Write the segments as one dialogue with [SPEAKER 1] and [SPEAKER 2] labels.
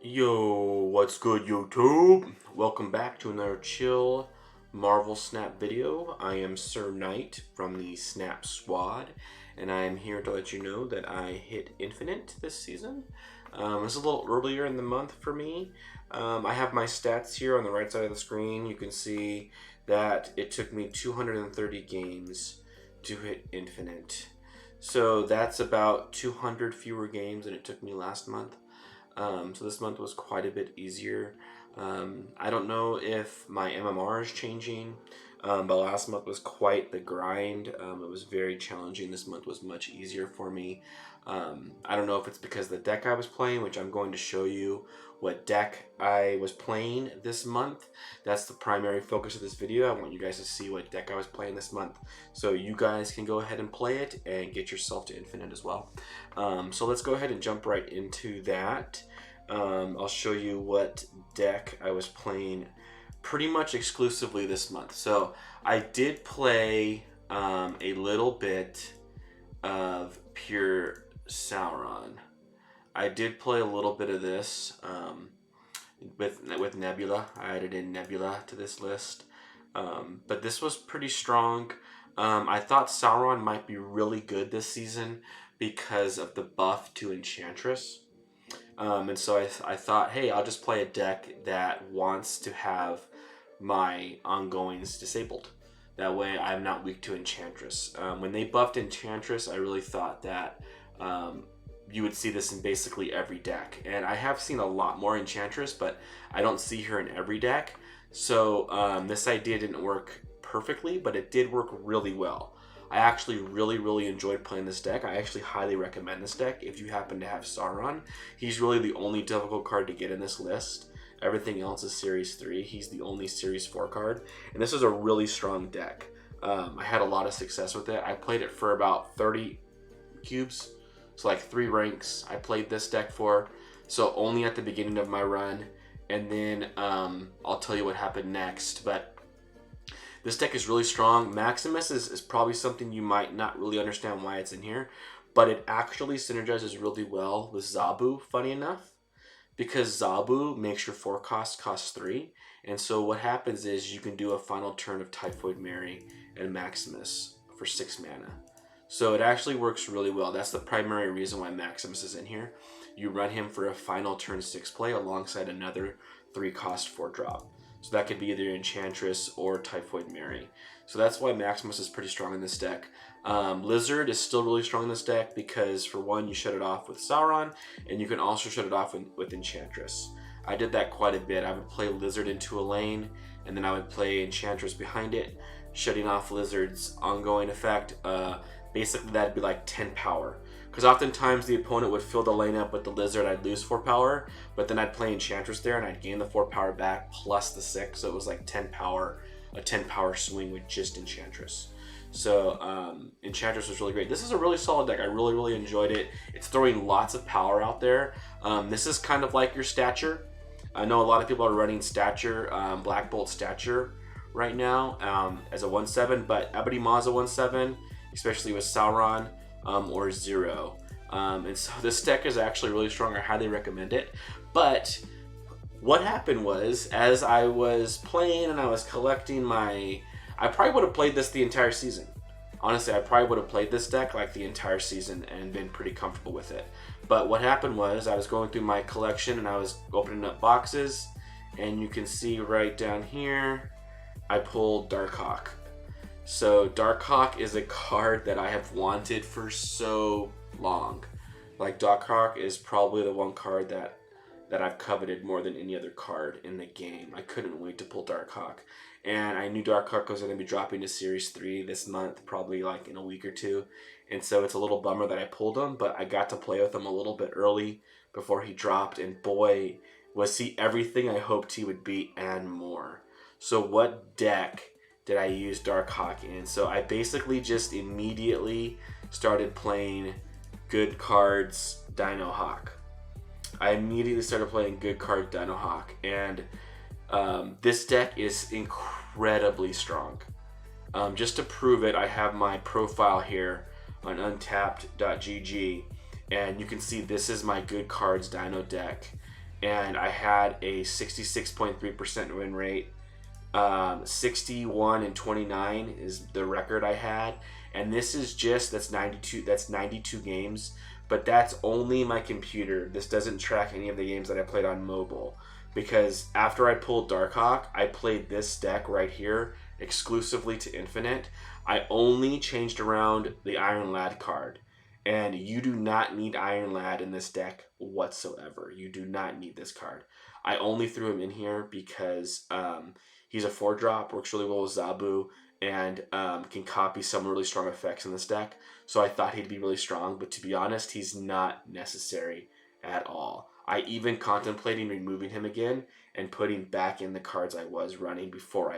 [SPEAKER 1] Yo, what's good, YouTube? Welcome back to another chill Marvel Snap video. I am Sir Knight from the Snap Squad, and I am here to let you know that I hit Infinite this season. It's a little earlier in the month for me. I have my stats here on the right side of the screen. You can see that it took me 230 games to hit Infinite. So that's about 200 fewer games than it took me last month. So this month was quite a bit easier. I don't know if my MMR is changing, but last month was quite the grind. It was very challenging. This month was much easier for me. I don't know if it's because the deck I was playing, which I'm going to show you what deck I was playing this month. That's the primary focus of this video. I want you guys to see what deck I was playing this month, so you guys can go ahead and play it and get yourself to Infinite as well. So let's go ahead and jump right into that. I'll show you what deck I was playing pretty much exclusively this month. So I did play a little bit of pure Sauron. I did play a little bit of this with Nebula. I added in Nebula to this list, but this was pretty strong. I thought Sauron might be really good this season because of the buff to Enchantress. And so I thought, hey, I'll just play a deck that wants to have my ongoings disabled. That way I'm not weak to Enchantress. When they buffed Enchantress, I really thought that you would see this in basically every deck. And I have seen a lot more Enchantress, but I don't see her in every deck. So this idea didn't work perfectly, but it did work really well. I actually really enjoyed playing this deck. I actually highly recommend this deck if you happen to have Sauron. He's really the only difficult card to get in this list. Everything else is Series 3. He's the only Series 4 card. And this is a really strong deck. I had a lot of success with it. I played it for about 30 cubes. So like 3 ranks I played this deck for. So only at the beginning of my run. And then I'll tell you what happened next. But this deck is really strong. Maximus is probably something you might not really understand why it's in here, but it actually synergizes really well with Zabu, funny enough, because Zabu makes your 4 cost 3, and so what happens is you can do a final turn of Typhoid Mary and Maximus for 6 mana. So it actually works really well. That's the primary reason why Maximus is in here. You run him for a final turn 6 play alongside another 3 cost 4 drop. So that could be either Enchantress or Typhoid Mary. So that's why Maximus is pretty strong in this deck. Lizard is still really strong in this deck because, for one, you shut it off with Sauron, and you can also shut it off with Enchantress. I did that quite a bit. I would play Lizard into a lane, and then I would play Enchantress behind it, shutting off Lizard's ongoing effect. Basically, that'd be like 10 power. Because oftentimes the opponent would fill the lane up with the Lizard, I'd lose 4 power, but then I'd play Enchantress there and I'd gain the 4 power back plus the 6, so it was like 10 power, a 10 power swing with just Enchantress. So Enchantress was really great. This is a really solid deck. I really enjoyed it. It's throwing lots of power out there. This is kind of like your Stature. I know a lot of people are running Stature, Black Bolt Stature right now as a 1/7, but Ebony Ma's a 1/7, especially with Sauron. Or 0. And so this deck is actually really strong. I highly recommend it. But what happened was, as I was playing and I was collecting I probably would have played this the entire season. Honestly, I probably would have played this deck like the entire season and been pretty comfortable with it. But what happened was, I was going through my collection and I was opening up boxes, and you can see right down here, I pulled Darkhawk. So Darkhawk is a card that I have wanted for so long. Like, Darkhawk is probably the one card that I've coveted more than any other card in the game. I couldn't wait to pull Darkhawk. And I knew Darkhawk was going to be dropping to Series 3 this month, probably like in a week or two. And so it's a little bummer that I pulled him, but I got to play with him a little bit early before he dropped. And boy, was he everything I hoped he would be and more. So what deck did I use Darkhawk in? So I basically just immediately started playing Good Cards Dino Hawk. I immediately started playing Good Cards Dino Hawk, and this deck is incredibly strong. Just to prove it, I have my profile here on untapped.gg, and you can see this is my Good Cards Dino deck. and I had a 66.3% win rate. 61 and 29 is the record I had, and this is just that's 92 games, but that's only my computer. This doesn't track any of the games that I played on mobile, because after I pulled Darkhawk, I played this deck right here exclusively to Infinite. I only changed around the Iron Lad card, and you do not need Iron Lad in this deck whatsoever. You do not need this card. I only threw him in here because he's a 4-drop, works really well with Zabu, and can copy some really strong effects in this deck. So I thought he'd be really strong, but to be honest, he's not necessary at all. I even contemplating removing him again and putting back in the cards I was running before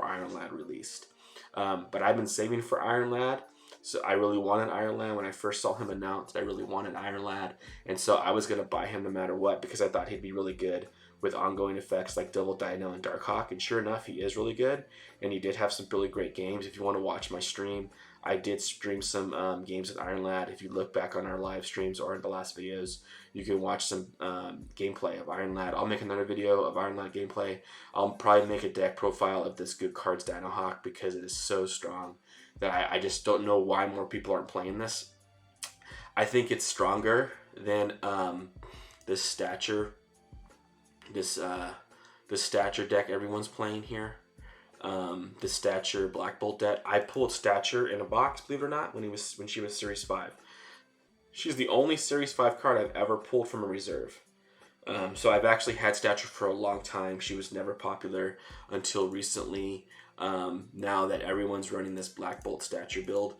[SPEAKER 1] Iron Lad released. But I've been saving for Iron Lad. So I really wanted Iron Lad when I first saw him announced. I really wanted Iron Lad, and so I was going to buy him no matter what because I thought he'd be really good with ongoing effects like Double Dino and Darkhawk, and sure enough, he is really good, and he did have some really great games. If you want to watch my stream, I did stream some games with Iron Lad. If you look back on our live streams or in the last videos, you can watch some gameplay of Iron Lad. I'll make another video of Iron Lad gameplay. I'll probably make a deck profile of this good cards Dino Hawk because it is so strong that I just don't know why more people aren't playing this. I think it's stronger than this stature deck everyone's playing here. The Stature Black Bolt deck. I pulled Stature in a box, believe it or not, when she was Series 5. She's the only Series 5 card I've ever pulled from a reserve. So I've actually had Stature for a long time. She was never popular until recently. Now that everyone's running this Black Bolt Stature build.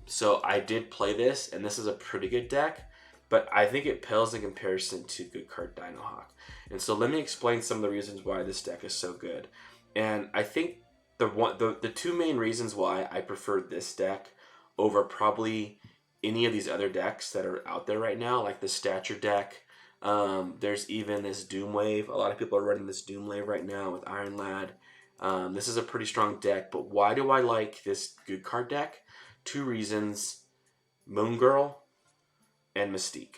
[SPEAKER 1] So I did play this, and this is a pretty good deck, but I think it pales in comparison to good card Dino Hawk. And so let me explain some of the reasons why this deck is so good. And I think the two main reasons why I prefer this deck over probably any of these other decks that are out there right now, like the Stature deck. There's even this Doom Wave. A lot of people are running this Doom Wave right now with Iron Lad. This is a pretty strong deck, but why do I like this good card deck? Two reasons: Moon Girl and Mystique.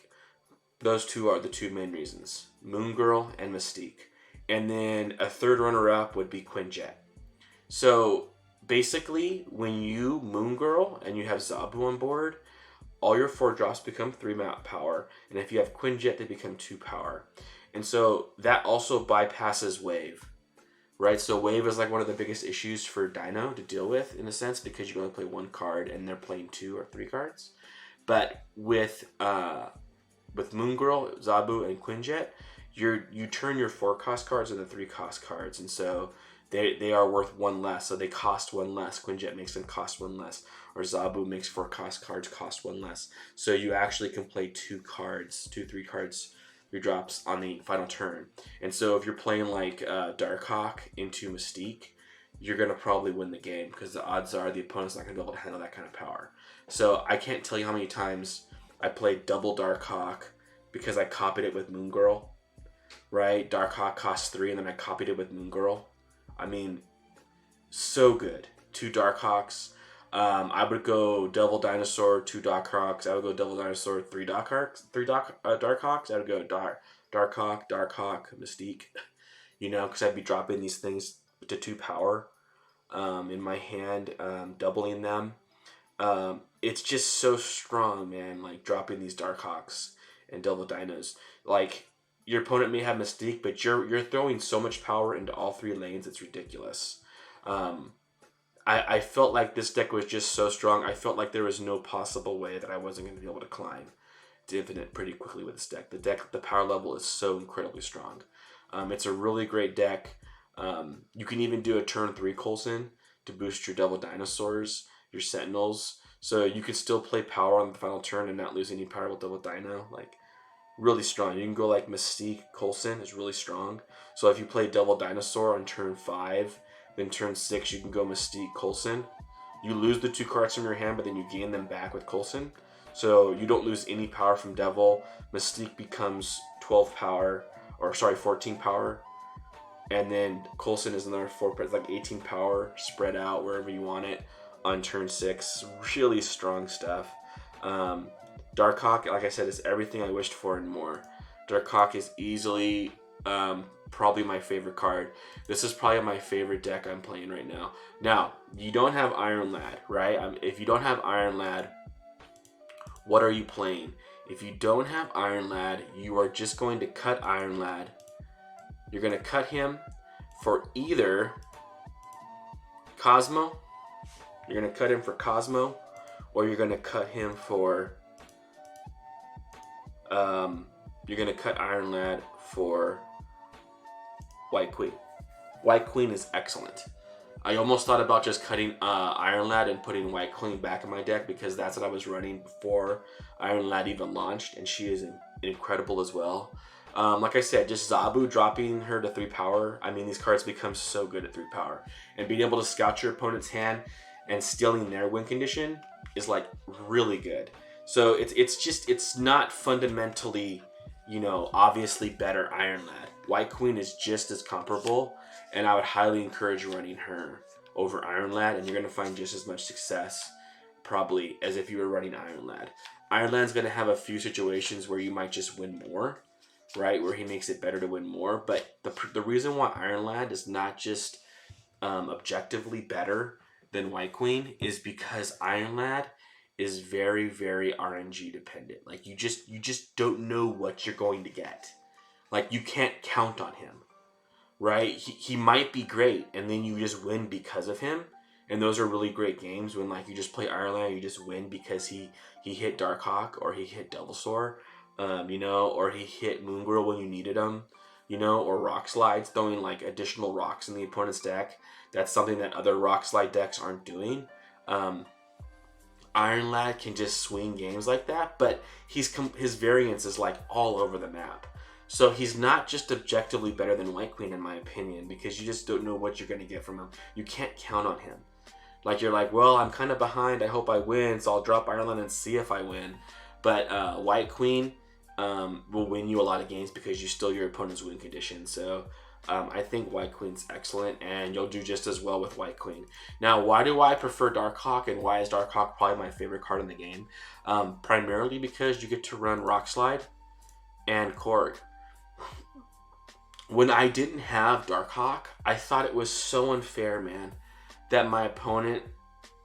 [SPEAKER 1] Those two are the two main reasons. Moon Girl and Mystique. And then a third runner-up would be Quinjet. So basically, when you Moon Girl and you have Zabu on board, all your 4-drops become 3 power. And if you have Quinjet, they become 2 power. And so that also bypasses Wave. Right? So Wave is like one of the biggest issues for Dino to deal with, in a sense, because you can only play 1 card and they're playing 2 or 3 cards. But with Moon Girl, Zabu, and Quinjet, you turn your 4-cost cards into 3-cost cards, and so they are worth 1 less, so they cost 1 less. Quinjet makes them cost 1 less, or Zabu makes 4-cost cards cost 1 less. So you actually can play 3 cards, 3 drops on the final turn. And so if you're playing like Darkhawk into Mystique, you're going to probably win the game because the odds are the opponent's not going to be able to handle that kind of power. So I can't tell you how many times I played double Darkhawk because I copied it with Moon Girl. Right? Darkhawk costs 3 and then I copied it with Moon Girl. I mean, so good. 2 Darkhawks. I would go Devil Dinosaur, 2 Darkhawks. I would go Devil Dinosaur, 3 Darkhawks. Darkhawks. I would go Darkhawk, Mystique. You know, because I'd be dropping these things to 2 power in my hand, doubling them. It's just so strong, man. Like dropping these Darkhawks and Devil Dinos. Like, your opponent may have Mystique, but you're throwing so much power into all 3 lanes, it's ridiculous. I felt like this deck was just so strong. I felt like there was no possible way that I wasn't going to be able to climb to Infinite pretty quickly with this deck. The power level is so incredibly strong. It's a really great deck. You can even do a turn 3 Coulson to boost your Devil Dinosaurs, your Sentinels. So you can still play power on the final turn and not lose any power with Devil Dino. Like, really strong. You can go like Mystique Coulson is really strong. So if you play Devil Dinosaur on turn 5, then turn 6 you can go Mystique Coulson. You lose the 2 cards from your hand, but then you gain them back with Coulson. So you don't lose any power from Devil. Mystique becomes 14 power. And then Coulson is another 4, it's like 18 power spread out wherever you want it on turn 6. Really strong stuff. Darkhawk, like I said, is everything I wished for and more. Darkhawk is easily probably my favorite card. This is probably my favorite deck I'm playing right now. Now, you don't have Iron Lad, right? If you don't have Iron Lad, what are you playing? If you don't have Iron Lad, you are just going to cut Iron Lad. You're going to cut him for either Cosmo. You're going to cut him for Cosmo, or you're going to cut him for you're going to cut Iron Lad for White Queen. White Queen is excellent. I almost thought about just cutting Iron Lad and putting White Queen back in my deck because that's what I was running before Iron Lad even launched, and she is incredible as well. Like I said, just Zabu dropping her to 3 power. I mean, these cards become so good at 3 power. And being able to scout your opponent's hand and stealing their win condition is like really good. So it's not fundamentally, you know, obviously better Iron Lad. White Queen is just as comparable, and I would highly encourage running her over Iron Lad, and you're going to find just as much success probably as if you were running Iron Lad. Iron Lad's going to have a few situations where you might just win more, right? Where he makes it better to win more. But the reason why Iron Lad is not just objectively better than White Queen is because Iron Lad is very, very RNG dependent. Like you just don't know what you're going to get. Like you can't count on him, right? He might be great, and then you just win because of him. And those are really great games when like you just play Iron Lad, you just win because he hit Darkhawk or he hit Devilsaur, you know, or he hit Moon Girl when you needed him, you know, or Rock Slides, throwing like additional rocks in the opponent's deck. That's something that other Rock Slide decks aren't doing. Iron Lad can just swing games like that, but his variance is like all over the map. So he's not just objectively better than White Queen in my opinion, because you just don't know what you're going to get from him. You can't count on him. Like you're like, well, I'm kind of behind. I hope I win, so I'll drop Iron Lad and see if I win. But White Queen will win you a lot of games because you steal your opponent's win condition. So I think White Queen's excellent, and you'll do just as well with White Queen. Now, why do I prefer Darkhawk, and why is Darkhawk probably my favorite card in the game? Primarily because you get to run Rock Slide and Korg. When I didn't have Darkhawk, I thought it was so unfair, man, that my opponent,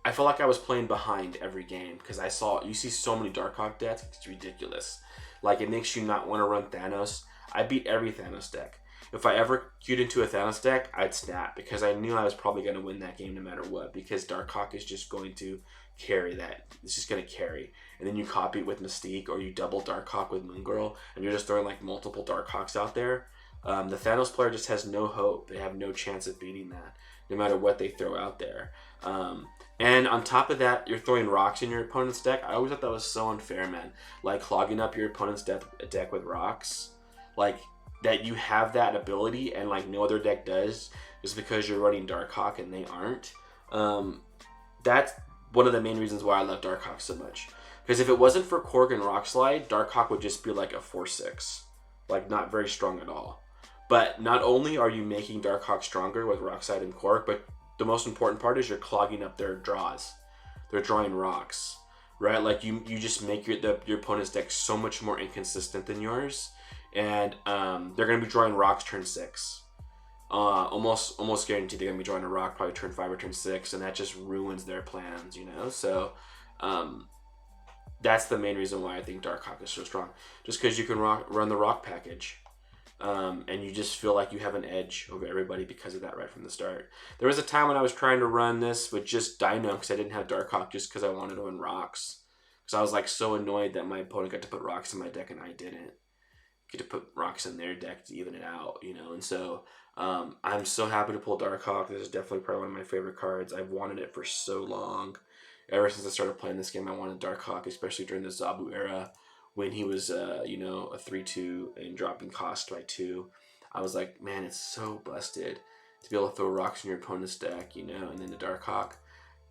[SPEAKER 1] I felt like I was playing behind every game because you see so many Darkhawk decks, it's ridiculous. Like it makes you not want to run Thanos. I beat every Thanos deck. If I ever queued into a Thanos deck, I'd snap because I knew I was probably going to win that game no matter what, because Darkhawk is just going to carry that. It's just going to carry. And then you copy it with Mystique, or you double Darkhawk with Moon Girl, and you're just throwing like multiple Darkhawks out there. The Thanos player just has no hope. They have no chance of beating that, no matter what they throw out there. And on top of that, you're throwing rocks in your opponent's deck. I always thought that was so unfair, man. Like clogging up your opponent's deck with rocks. Like that you have that ability and like no other deck does, just because you're running Darkhawk and they aren't. That's one of the main reasons why I love Darkhawk so much. Because if it wasn't for Korg and Rock Slide, Darkhawk would just be like a 4/6. Like not very strong at all. But not only are you making Darkhawk stronger with Rock Slide and Korg, but the most important part is you're clogging up their draws. They're drawing rocks, right? Like you just make your opponent's deck so much more inconsistent than yours, and they're gonna be drawing rocks turn 6. Almost guaranteed they're gonna be drawing a rock probably turn 5 or turn 6, and that just ruins their plans, you know. So that's the main reason why I think Darkhawk is so strong, just because you can run the rock package. And you just feel like you have an edge over everybody because of that right from the start. There was a time when I was trying to run this with just Dino because I didn't have Darkhawk, just because I wanted to win rocks. Because I was like so annoyed that my opponent got to put rocks in my deck and I didn't get to put rocks in their deck to even it out, you know. And so I'm so happy to pull Darkhawk. This is definitely probably one of my favorite cards. I've wanted it for so long. Ever since I started playing this game, I wanted Darkhawk, especially during the Zabu era, when he was, you know, a 3/2 and dropping cost by 2. I was like, man, it's so busted to be able to throw rocks in your opponent's deck, you know, and then the Darkhawk.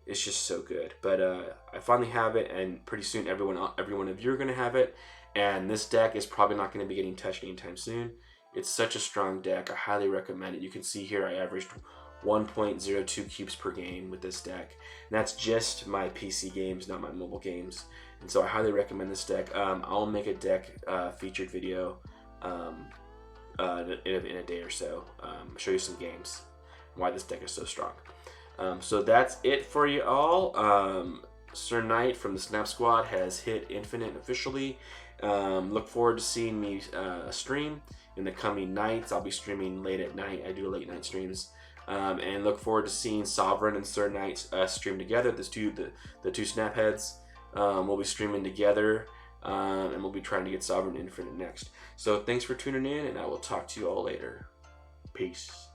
[SPEAKER 1] It's just so good. But I finally have it, and pretty soon every one of you are going to have it. And this deck is probably not going to be getting touched anytime soon. It's such a strong deck. I highly recommend it. You can see here I averaged 1.02 cubes per game with this deck. And that's just my PC games, not my mobile games. And so I highly recommend this deck. I'll make a deck featured video in a day or so. Show you some games, why this deck is so strong. So that's it for you all. Sir Knight from the Snap Squad has hit Infinite officially. Look forward to seeing me stream in the coming nights. I'll be streaming late at night. I do late night streams. And look forward to seeing Sovereign and Sir Knight stream together. The two Snap Heads will be streaming together. And we'll be trying to get Sovereign Infinite next. So thanks for tuning in, and I will talk to you all later. Peace.